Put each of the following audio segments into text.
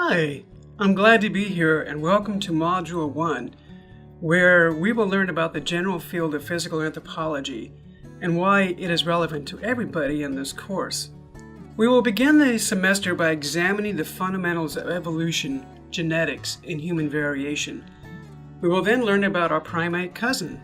Hi, I'm glad to be here and welcome to Module 1, where we will learn about the general field of physical anthropology and why it is relevant to everybody in this course. We will begin the semester by examining the fundamentals of evolution, genetics, and human variation. We will then learn about our primate cousin,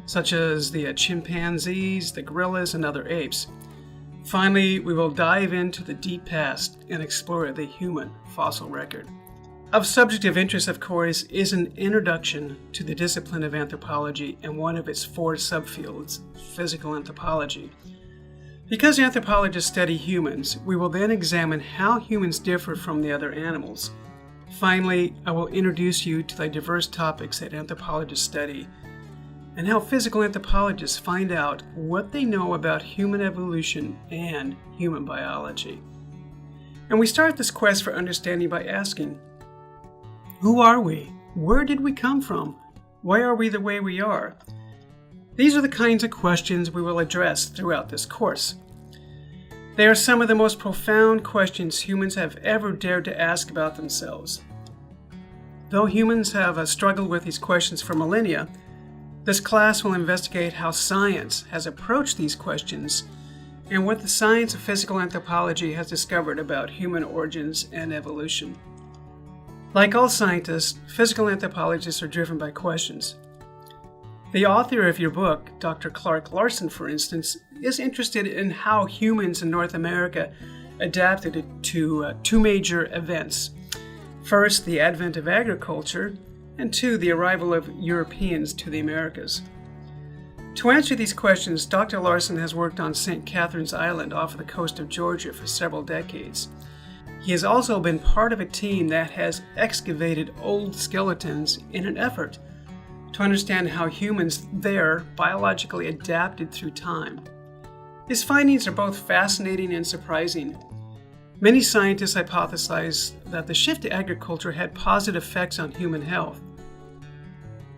such as the chimpanzees, the gorillas, and other apes. Finally, we will dive into the deep past and explore the human fossil record. Of subject of interest, of course, is an introduction to the discipline of anthropology and one of its four subfields, physical anthropology. Because anthropologists study humans, we will then examine how humans differ from the other animals. Finally, I will introduce you to the diverse topics that anthropologists study and how physical anthropologists find out what they know about human evolution and human biology. And we start this quest for understanding by asking, who are we? Where did we come from? Why are we the way we are? These are the kinds of questions we will address throughout this course. They are some of the most profound questions humans have ever dared to ask about themselves. Though humans have struggled with these questions for millennia, this class will investigate how science has approached these questions and what the science of physical anthropology has discovered about human origins and evolution. Like all scientists, physical anthropologists are driven by questions. The author of your book, Dr. Clark Larson, for instance, is interested in how humans in North America adapted to two major events. First, the advent of agriculture, and two, the arrival of Europeans to the Americas. To answer these questions, Dr. Larson has worked on St. Catherine's Island off the coast of Georgia for several decades. He has also been part of a team that has excavated old skeletons in an effort to understand how humans there biologically adapted through time. His findings are both fascinating and surprising. Many scientists hypothesize that the shift to agriculture had positive effects on human health.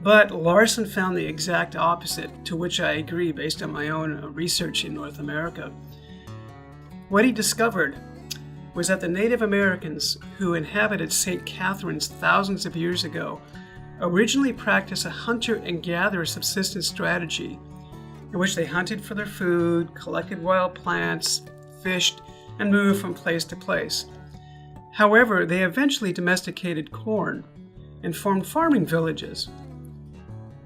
But Larson found the exact opposite, to which I agree based on my own research in North America. What he discovered was that the Native Americans who inhabited St. Catherine's thousands of years ago originally practiced a hunter and gatherer subsistence strategy in which they hunted for their food, collected wild plants, fished, and moved from place to place. However, they eventually domesticated corn and formed farming villages.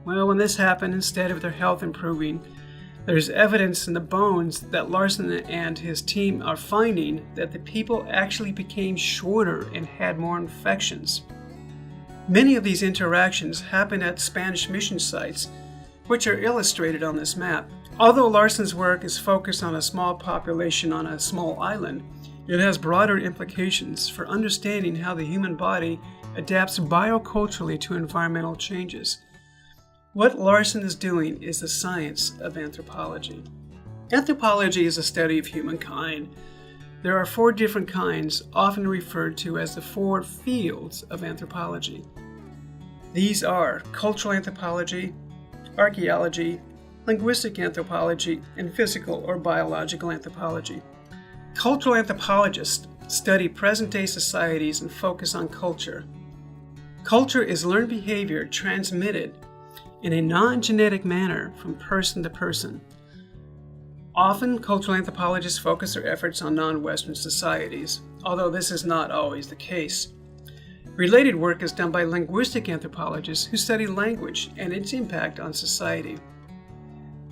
Well, when this happened, instead of their health improving, there's evidence in the bones that Larson and his team are finding that the people actually became shorter and had more infections. Many of these interactions happen at Spanish mission sites, which are illustrated on this map. Although Larson's work is focused on a small population on a small island, it has broader implications for understanding how the human body adapts bioculturally to environmental changes. What Larson is doing is the science of anthropology. Anthropology is a study of humankind. There are four different kinds, often referred to as the four fields of anthropology. These are cultural anthropology, archaeology, linguistic anthropology, and physical or biological anthropology. Cultural anthropologists study present-day societies and focus on culture. Culture is learned behavior transmitted in a non-genetic manner from person to person. Often, cultural anthropologists focus their efforts on non-Western societies, although this is not always the case. Related work is done by linguistic anthropologists who study language and its impact on society.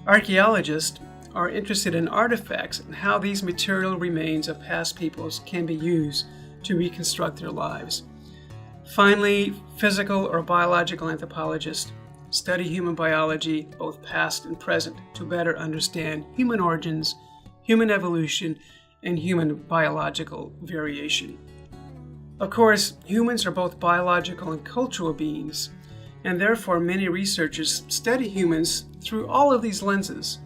Archaeologists are interested in artifacts and how these material remains of past peoples can be used to reconstruct their lives. Finally, physical or biological anthropologists study human biology, both past and present, to better understand human origins, human evolution, and human biological variation. Of course, humans are both biological and cultural beings, and therefore many researchers study humans through all of these lenses.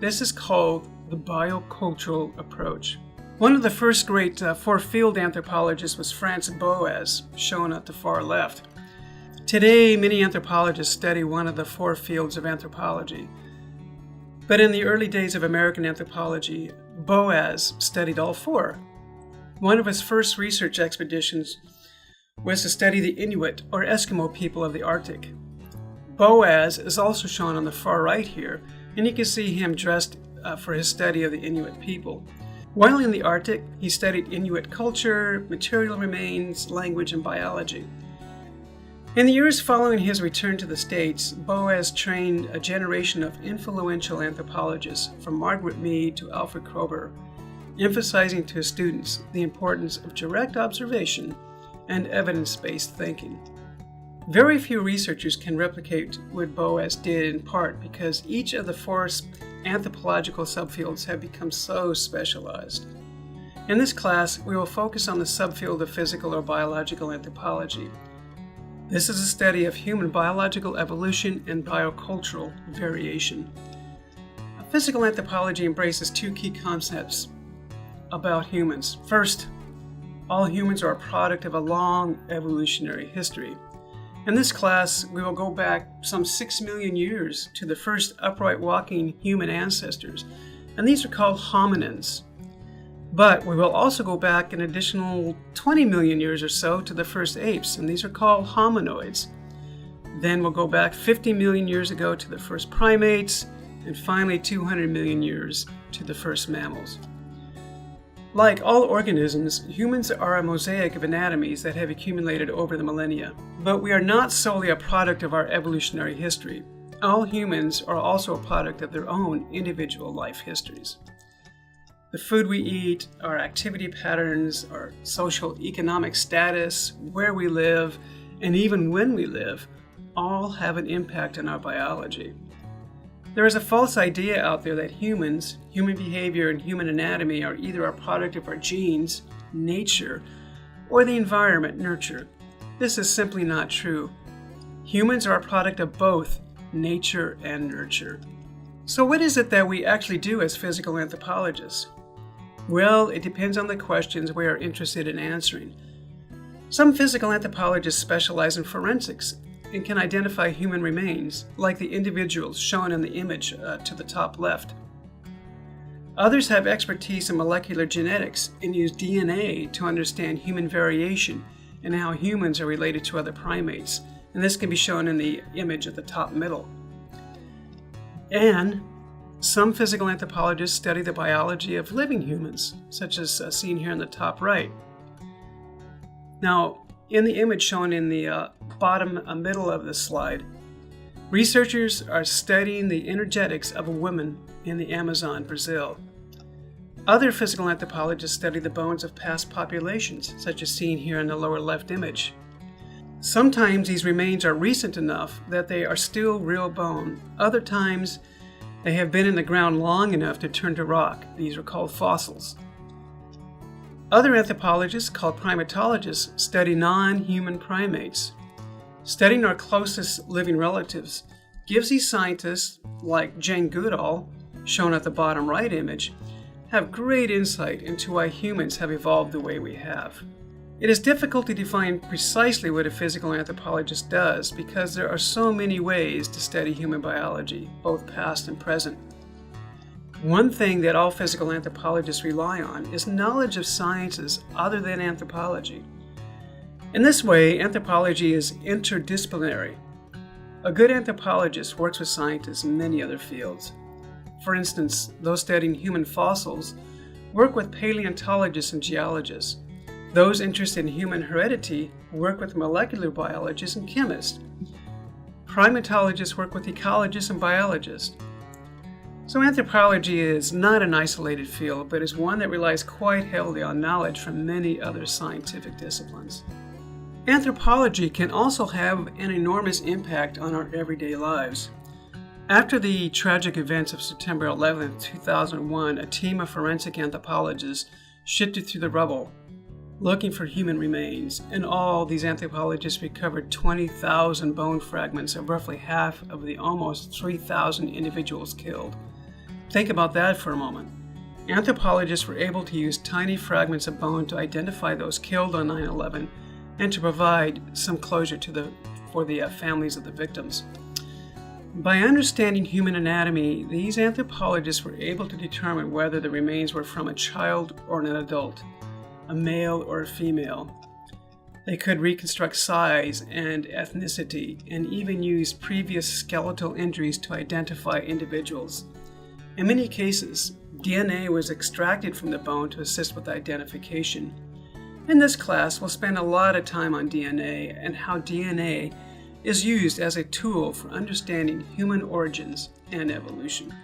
This is called the biocultural approach. One of the first great four-field anthropologists was Franz Boas, shown at the far left. Today, many anthropologists study one of the four fields of anthropology. But in the early days of American anthropology, Boas studied all four. One of his first research expeditions was to study the Inuit or Eskimo people of the Arctic. Boaz is also shown on the far right here, and you can see him dressed for his study of the Inuit people. While in the Arctic, he studied Inuit culture, material remains, language, and biology. In the years following his return to the States, Boaz trained a generation of influential anthropologists, from Margaret Mead to Alfred Kroeber, emphasizing to his students the importance of direct observation and evidence-based thinking. Very few researchers can replicate what Boaz did, in part because each of the four anthropological subfields have become so specialized. In this class, we will focus on the subfield of physical or biological anthropology. This is a study of human biological evolution and biocultural variation. Physical anthropology embraces two key concepts about humans. First, all humans are a product of a long evolutionary history. In this class, we will go back some 6 million years to the first upright walking human ancestors, and these are called hominins. But we will also go back an additional 20 million years or so to the first apes, and these are called hominoids. Then we'll go back 50 million years ago to the first primates, and finally 200 million years to the first mammals. Like all organisms, humans are a mosaic of anatomies that have accumulated over the millennia. But we are not solely a product of our evolutionary history. All humans are also a product of their own individual life histories. The food we eat, our activity patterns, our social economic status, where we live, and even when we live, all have an impact on our biology. There is a false idea out there that humans, human behavior, and human anatomy are either a product of our genes, nature, or the environment, nurture. This is simply not true. Humans are a product of both nature and nurture. So what is it that we actually do as physical anthropologists? Well, it depends on the questions we are interested in answering. Some physical anthropologists specialize in forensics and can identify human remains, like the individuals shown in the image to the top left. Others have expertise in molecular genetics and use DNA to understand human variation and how humans are related to other primates, and this can be shown in the image at the top middle. And some physical anthropologists study the biology of living humans, such as seen here in the top right. Now, in the image shown in the bottom middle of this slide, researchers are studying the energetics of a woman in the Amazon, Brazil. Other physical anthropologists study the bones of past populations, such as seen here in the lower left image. Sometimes these remains are recent enough that they are still real bone. Other times they have been in the ground long enough to turn to rock. These are called fossils. Other anthropologists, called primatologists, study non-human primates. Studying our closest living relatives gives these scientists, like Jane Goodall, shown at the bottom right image, have great insight into why humans have evolved the way we have. It is difficult to define precisely what a physical anthropologist does because there are so many ways to study human biology, both past and present. One thing that all physical anthropologists rely on is knowledge of sciences other than anthropology. In this way, anthropology is interdisciplinary. A good anthropologist works with scientists in many other fields. For instance, those studying human fossils work with paleontologists and geologists. Those interested in human heredity work with molecular biologists and chemists. Primatologists work with ecologists and biologists. So anthropology is not an isolated field, but is one that relies quite heavily on knowledge from many other scientific disciplines. Anthropology can also have an enormous impact on our everyday lives. After the tragic events of September 11, 2001, a team of forensic anthropologists shifted through the rubble looking for human remains. In all, these anthropologists recovered 20,000 bone fragments of roughly half of the almost 3,000 individuals killed. Think about that for a moment. Anthropologists were able to use tiny fragments of bone to identify those killed on 9/11 and to provide some closure for the families of the victims. By understanding human anatomy, these anthropologists were able to determine whether the remains were from a child or an adult, a male or a female. They could reconstruct size and ethnicity and even use previous skeletal injuries to identify individuals. In many cases, DNA was extracted from the bone to assist with identification. In this class, we'll spend a lot of time on DNA and how DNA is used as a tool for understanding human origins and evolution.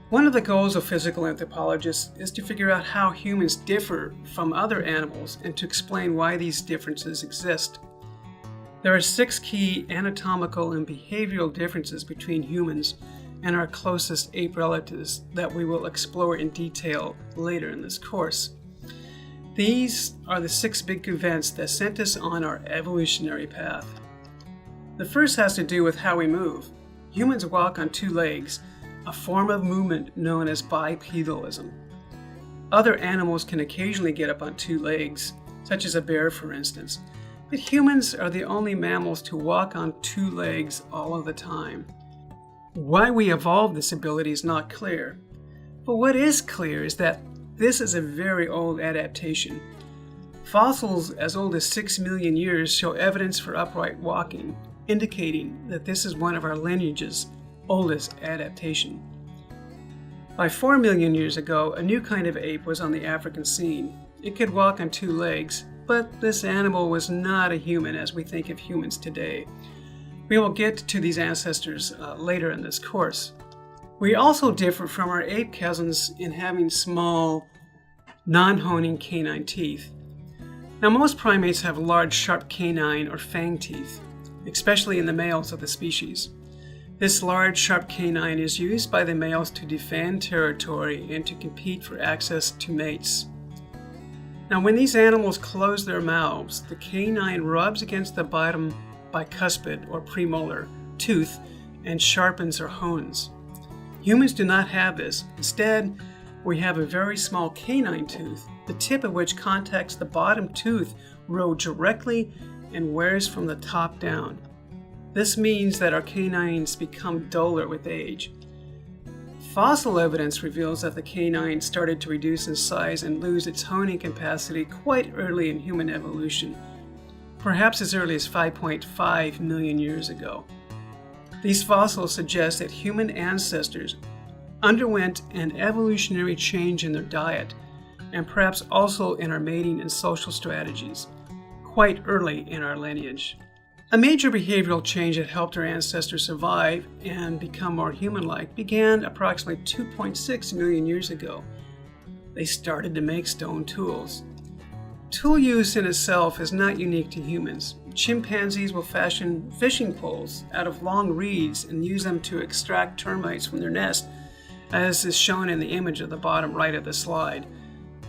One of the goals of physical anthropologists is to figure out how humans differ from other animals and to explain why these differences exist. There are 6 key anatomical and behavioral differences between humans and our closest ape relatives that we will explore in detail later in this course. These are the 6 big events that sent us on our evolutionary path. The first has to do with how we move. Humans walk on 2 legs, a form of movement known as bipedalism. Other animals can occasionally get up on 2 legs, such as a bear for instance, but humans are the only mammals to walk on 2 legs all of the time. Why we evolved this ability is not clear, but what is clear is that this is a very old adaptation. Fossils as old as 6 million years show evidence for upright walking, indicating that this is one of our lineage's oldest adaptation. By 4 million years ago, a new kind of ape was on the African scene. It could walk on 2 legs, but this animal was not a human as we think of humans today. We will get to these ancestors later in this course. We also differ from our ape cousins in having small, non-honing canine teeth. Now, most primates have large, sharp canine or fang teeth, especially in the males of the species. This large, sharp canine is used by the males to defend territory and to compete for access to mates. Now, when these animals close their mouths, the canine rubs against the bottom bicuspid or premolar tooth and sharpens or hones. Humans do not have this. Instead, we have a very small canine tooth, the tip of which contacts the bottom tooth row directly and wears from the top down. This means that our canines become duller with age. Fossil evidence reveals that the canine started to reduce in size and lose its honing capacity quite early in human evolution, perhaps as early as 5.5 million years ago. These fossils suggest that human ancestors underwent an evolutionary change in their diet and perhaps also in our mating and social strategies quite early in our lineage. A major behavioral change that helped our ancestors survive and become more human-like began approximately 2.6 million years ago. They started to make stone tools. Tool use in itself is not unique to humans. Chimpanzees will fashion fishing poles out of long reeds and use them to extract termites from their nest, as is shown in the image at the bottom right of the slide.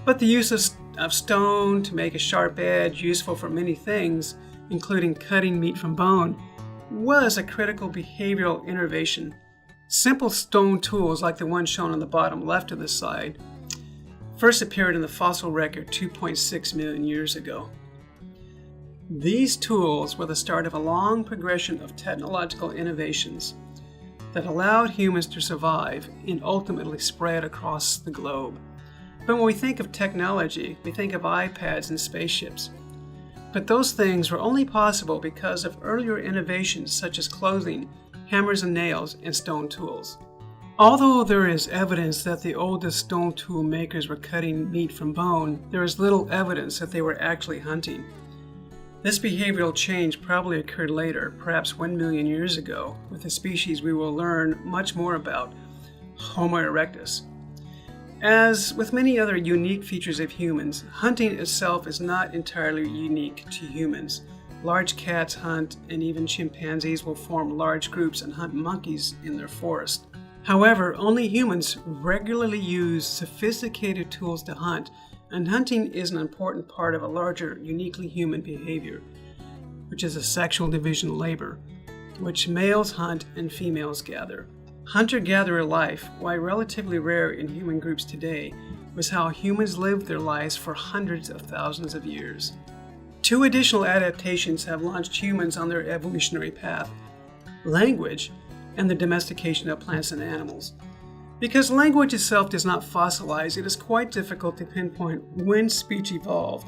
But the use of stone to make a sharp edge, useful for many things, including cutting meat from bone, was a critical behavioral innovation. Simple stone tools like the one shown on the bottom left of the slide first appeared in the fossil record 2.6 million years ago. These tools were the start of a long progression of technological innovations that allowed humans to survive and ultimately spread across the globe. But when we think of technology, we think of iPads and spaceships. But those things were only possible because of earlier innovations such as clothing, hammers and nails, and stone tools. Although there is evidence that the oldest stone tool makers were cutting meat from bone, there is little evidence that they were actually hunting. This behavioral change probably occurred later, perhaps 1 million years ago, with a species we will learn much more about, Homo erectus. As with many other unique features of humans, hunting itself is not entirely unique to humans. Large cats hunt, and even chimpanzees will form large groups and hunt monkeys in their forest. However, only humans regularly use sophisticated tools to hunt, and hunting is an important part of a larger, uniquely human behavior, which is a sexual division labor, which males hunt and females gather. Hunter-gatherer life, while relatively rare in human groups today, was how humans lived their lives for hundreds of thousands of years. 2 additional adaptations have launched humans on their evolutionary path: language and the domestication of plants and animals. Because language itself does not fossilize, it is quite difficult to pinpoint when speech evolved.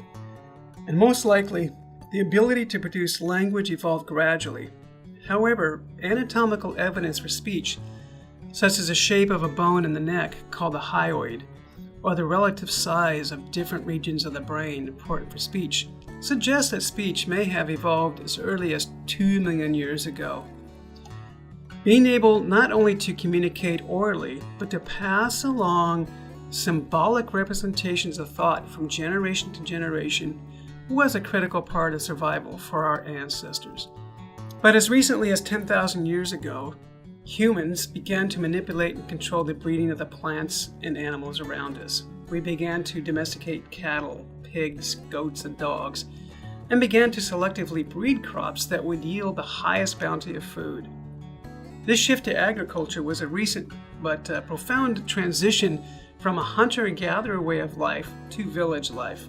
And most likely, The ability to produce language evolved gradually. However, anatomical evidence for speech, such as the shape of a bone in the neck called the hyoid, or the relative size of different regions of the brain important for speech, suggests that speech may have evolved as early as 2 million years ago. Being able not only to communicate orally, but to pass along symbolic representations of thought from generation to generation was a critical part of survival for our ancestors. But as recently as 10,000 years ago, humans began to manipulate and control the breeding of the plants and animals around us. We began to domesticate cattle, pigs, goats, and dogs, and began to selectively breed crops that would yield the highest bounty of food. This shift to agriculture was a recent but profound transition from a hunter-gatherer way of life to village life.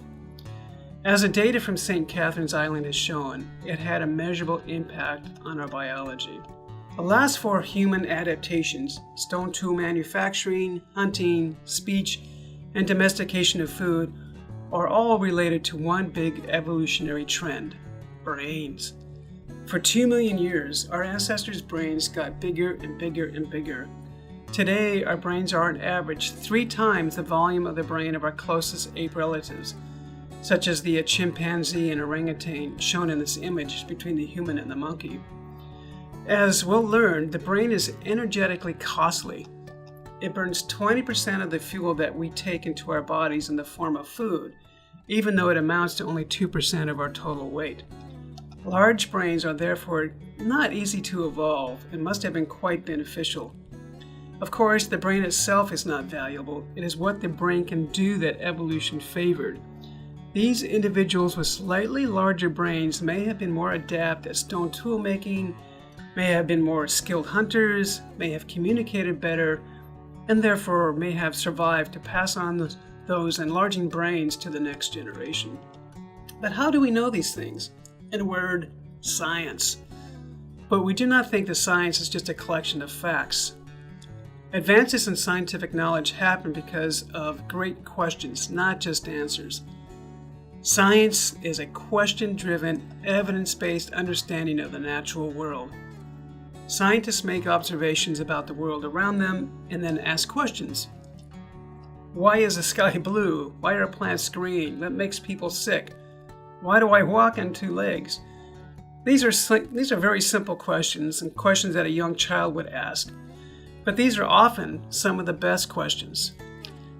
As the data from St. Catherine's Island has shown, it had a measurable impact on our biology. The last 4 human adaptations, stone tool manufacturing, hunting, speech, and domestication of food, are all related to one big evolutionary trend: brains. For 2 million years, our ancestors' brains got bigger and bigger and bigger. Today, our brains are on average 3 times the volume of the brain of our closest ape relatives, such as the chimpanzee and orangutan shown in this image between the human and the monkey. As we'll learn, the brain is energetically costly. It burns 20% of the fuel that we take into our bodies in the form of food, even though it amounts to only 2% of our total weight. Large brains are therefore not easy to evolve and must have been quite beneficial. Of course, the brain itself is not valuable. It is what the brain can do that evolution favored. These individuals with slightly larger brains may have been more adept at stone tool making, may have been more skilled hunters, may have communicated better, and therefore may have survived to pass on those enlarging brains to the next generation. But how do we know these things? In a word, science. But we do not think that science is just a collection of facts. Advances in scientific knowledge happen because of great questions, not just answers. Science is a question-driven, evidence-based understanding of the natural world. Scientists make observations about the world around them and then ask questions. Why is the sky blue? Why are plants green? What makes people sick? Why do I walk on 2 legs? These are very simple questions and questions that a young child would ask. But these are often some of the best questions.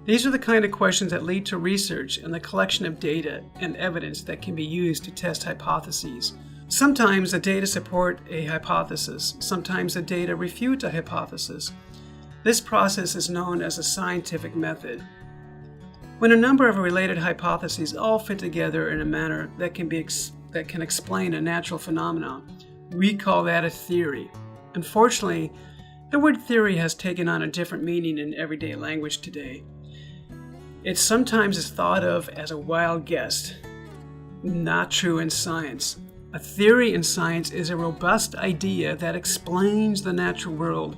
These are the kind of questions that lead to research and the collection of data and evidence that can be used to test hypotheses. Sometimes the data support a hypothesis. Sometimes the data refute a hypothesis. This process is known as a scientific method. When a number of related hypotheses all fit together in a manner that can explain a natural phenomenon, we call that a theory. Unfortunately, the word theory has taken on a different meaning in everyday language today. It sometimes is thought of as a wild guess. Not true in science. A theory in science is a robust idea that explains the natural world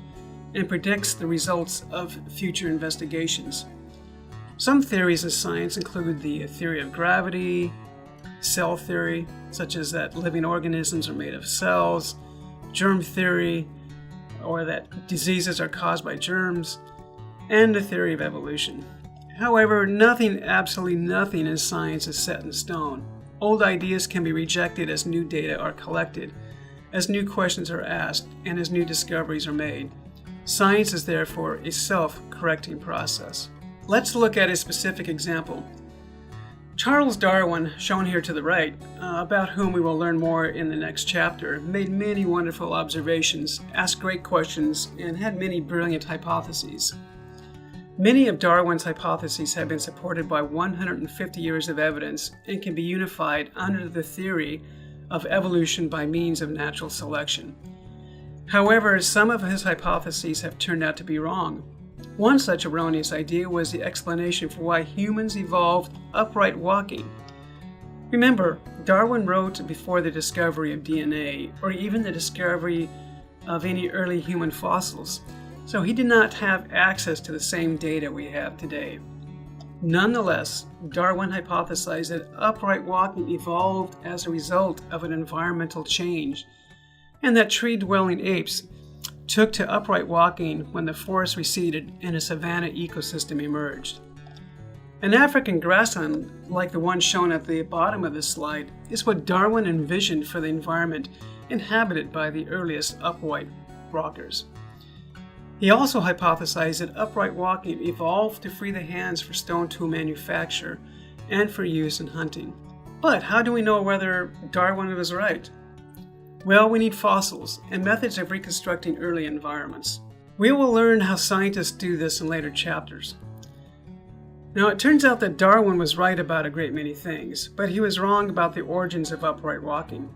and predicts the results of future investigations. Some theories in science include the theory of gravity, cell theory, such as that living organisms are made of cells, germ theory, or that diseases are caused by germs, and the theory of evolution. However, absolutely nothing in science is set in stone. Old ideas can be rejected as new data are collected, as new questions are asked, and as new discoveries are made. Science is therefore a self-correcting process. Let's look at a specific example. Charles Darwin, shown here to the right, about whom we will learn more in the next chapter, made many wonderful observations, asked great questions, and had many brilliant hypotheses. Many of Darwin's hypotheses have been supported by 150 years of evidence and can be unified under the theory of evolution by means of natural selection. However, some of his hypotheses have turned out to be wrong. One such erroneous idea was the explanation for why humans evolved upright walking. Remember, Darwin wrote before the discovery of DNA or even the discovery of any early human fossils, so he did not have access to the same data we have today. Nonetheless, Darwin hypothesized that upright walking evolved as a result of an environmental change, and that tree-dwelling apes took to upright walking when the forest receded and a savanna ecosystem emerged. An African grassland, like the one shown at the bottom of this slide, is what Darwin envisioned for the environment inhabited by the earliest upright walkers. He also hypothesized that upright walking evolved to free the hands for stone tool manufacture and for use in hunting. But how do we know whether Darwin was right? Well, we need fossils and methods of reconstructing early environments. We will learn how scientists do this in later chapters. Now, it turns out that Darwin was right about a great many things, but he was wrong about the origins of upright walking.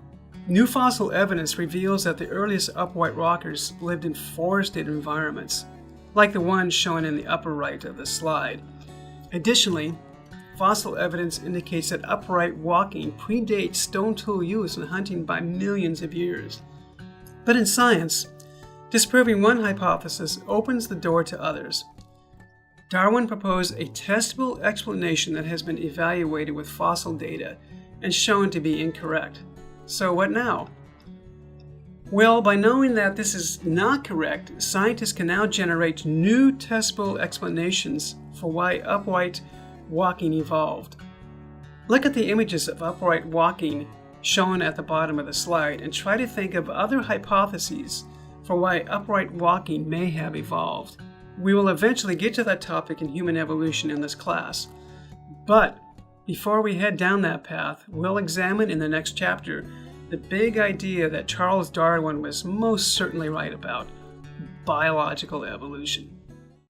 New fossil evidence reveals that the earliest upright walkers lived in forested environments, like the one shown in the upper right of the slide. Additionally, fossil evidence indicates that upright walking predates stone tool use in hunting by millions of years. But in science, disproving one hypothesis opens the door to others. Darwin proposed a testable explanation that has been evaluated with fossil data and shown to be incorrect. So what now? Well, by knowing that this is not correct, scientists can now generate new testable explanations for why upright walking evolved. Look at the images of upright walking shown at the bottom of the slide and try to think of other hypotheses for why upright walking may have evolved. We will eventually get to that topic in human evolution in this class. But before we head down that path, we'll examine in the next chapter the big idea that Charles Darwin was most certainly right about: biological evolution.